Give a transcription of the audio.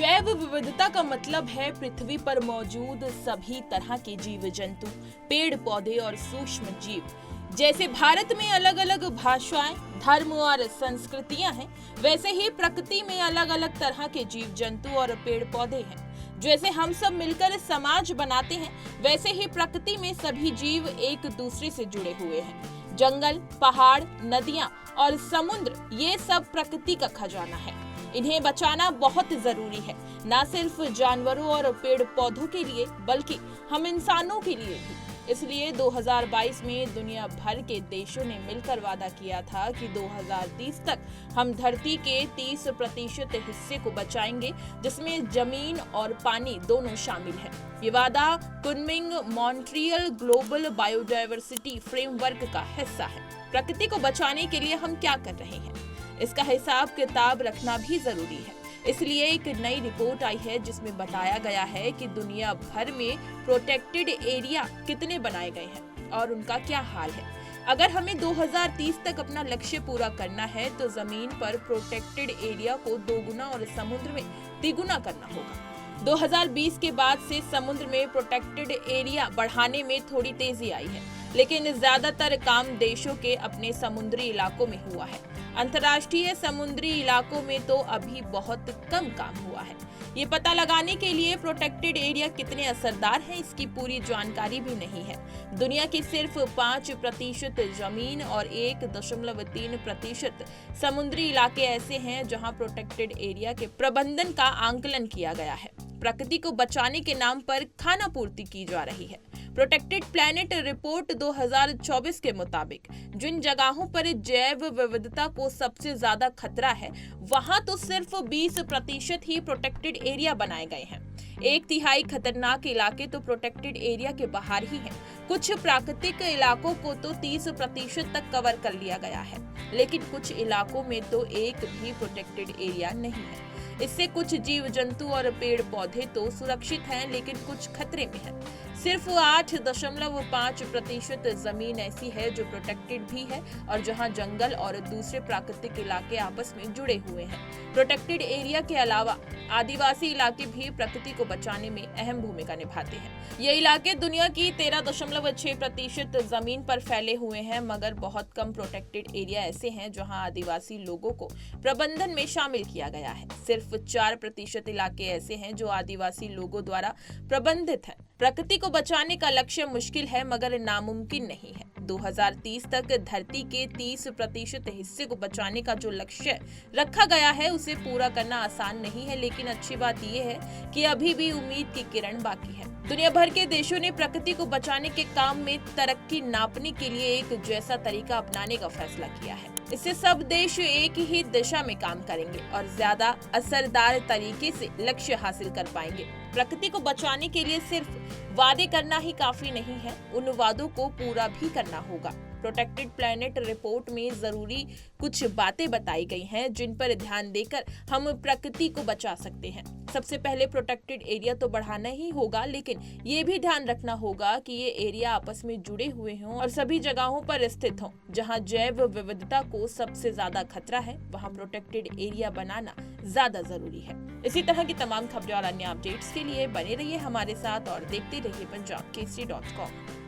जैव विविधता का मतलब है पृथ्वी पर मौजूद सभी तरह के जीव जंतु, पेड़ पौधे और सूक्ष्म जीव। जैसे भारत में अलग अलग भाषाएं, धर्म और संस्कृतियां हैं, वैसे ही प्रकृति में अलग अलग तरह के जीव जंतु और पेड़ पौधे हैं। जैसे हम सब मिलकर समाज बनाते हैं, वैसे ही प्रकृति में सभी जीव एक दूसरे से जुड़े हुए हैं। जंगल, पहाड़, नदियां और समुद्र, ये सब प्रकृति का खजाना है। इन्हें बचाना बहुत जरूरी है, न सिर्फ जानवरों और पेड़ पौधों के लिए, बल्कि हम इंसानों के लिए भी। इसलिए 2022 में दुनिया भर के देशों ने मिलकर वादा किया था कि 2030 तक हम धरती के 30% हिस्से को बचाएंगे, जिसमें जमीन और पानी दोनों शामिल हैं। ये वादा Kunming Montreal global biodiversity framework का हिस्सा है। प्रकृति को बचाने के लिए हम क्या कर रहे हैं, इसका हिसाब किताब रखना भी जरूरी है। इसलिए एक नई रिपोर्ट आई है जिसमें बताया गया है कि दुनिया भर में प्रोटेक्टेड एरिया कितने बनाए गए हैं और उनका क्या हाल है। अगर हमें 2030 तक अपना लक्ष्य पूरा करना है तो जमीन पर प्रोटेक्टेड एरिया को 2 गुना और समुद्र में 3 गुना करना होगा। 2020 के बाद से समुद्र में प्रोटेक्टेड एरिया बढ़ाने में थोड़ी तेजी आई है, लेकिन ज्यादातर काम देशों के अपने समुद्री इलाकों में हुआ है। अंतर्राष्ट्रीय समुद्री इलाकों में तो अभी बहुत कम काम हुआ है। ये पता लगाने के लिए प्रोटेक्टेड एरिया कितने असरदार हैं, इसकी पूरी जानकारी भी नहीं है। दुनिया की सिर्फ 5% जमीन और 1.3% समुद्री इलाके ऐसे हैं जहां प्रोटेक्टेड एरिया के प्रबंधन का आंकलन किया गया है। प्रकृति को बचाने के नाम पर खानापूर्ति की जा रही है। प्रोटेक्टेड प्लैनेट रिपोर्ट 2024 के मुताबिक जिन जगहों पर जैव विविधता को सबसे ज्यादा खतरा है, वहां तो सिर्फ 20% ही प्रोटेक्टेड एरिया बनाए गए हैं। 1/3 खतरनाक इलाके तो प्रोटेक्टेड एरिया के बाहर ही हैं। कुछ प्राकृतिक इलाकों को तो 30% तक कवर कर लिया गया है, लेकिन कुछ इलाकों में तो एक भी प्रोटेक्टेड एरिया नहीं है। इससे कुछ जीव जंतु और पेड़ पौधे तो सुरक्षित हैं, लेकिन कुछ खतरे में हैं। सिर्फ 8.5% जमीन ऐसी है जो प्रोटेक्टेड भी है और जहां जंगल और दूसरे प्राकृतिक इलाके आपस में जुड़े हुए हैं। प्रोटेक्टेड एरिया के अलावा आदिवासी इलाके भी प्रकृति को बचाने में अहम भूमिका निभाते हैं। ये इलाके दुनिया की 13.6% जमीन पर फैले हुए हैं, मगर बहुत कम प्रोटेक्टेड एरिया ऐसे हैं जहां आदिवासी लोगों को प्रबंधन में शामिल किया गया है। सिर्फ 4% इलाके ऐसे हैं जो आदिवासी लोगों द्वारा प्रबंधित हैं। प्रकृति को बचाने का लक्ष्य मुश्किल है, मगर नामुमकिन नहीं है। 2030 तक धरती के 30% हिस्से को बचाने का जो लक्ष्य रखा गया है, उसे पूरा करना आसान नहीं है, लेकिन अच्छी बात यह है कि अभी भी उम्मीद की किरण बाकी है। दुनिया भर के देशों ने प्रकृति को बचाने के काम में तरक्की नापने के लिए एक जैसा तरीका अपनाने का फैसला किया है। इससे सब देश एक ही दिशा में काम करेंगे और ज्यादा असरदार तरीके से लक्ष्य हासिल कर पाएंगे। प्रकृति को बचाने के लिए सिर्फ वादे करना ही काफी नहीं है, उन वादों को पूरा भी करना होगा। प्रोटेक्टेड प्लैनेट रिपोर्ट में जरूरी कुछ बातें बताई गई हैं जिन पर ध्यान देकर हम प्रकृति को बचा सकते हैं। सबसे पहले प्रोटेक्टेड एरिया तो बढ़ाना ही होगा, लेकिन ये भी ध्यान रखना होगा कि ये एरिया आपस में जुड़े हुए हों और सभी जगहों पर स्थित हों। जहां जैव विविधता को सबसे ज्यादा खतरा है, वहां प्रोटेक्टेड एरिया बनाना ज्यादा जरूरी है। इसी तरह की तमाम खबरें और अन्य अपडेट्स के लिए बने रहिए हमारे साथ और देखते रहिए punjabkesari.com।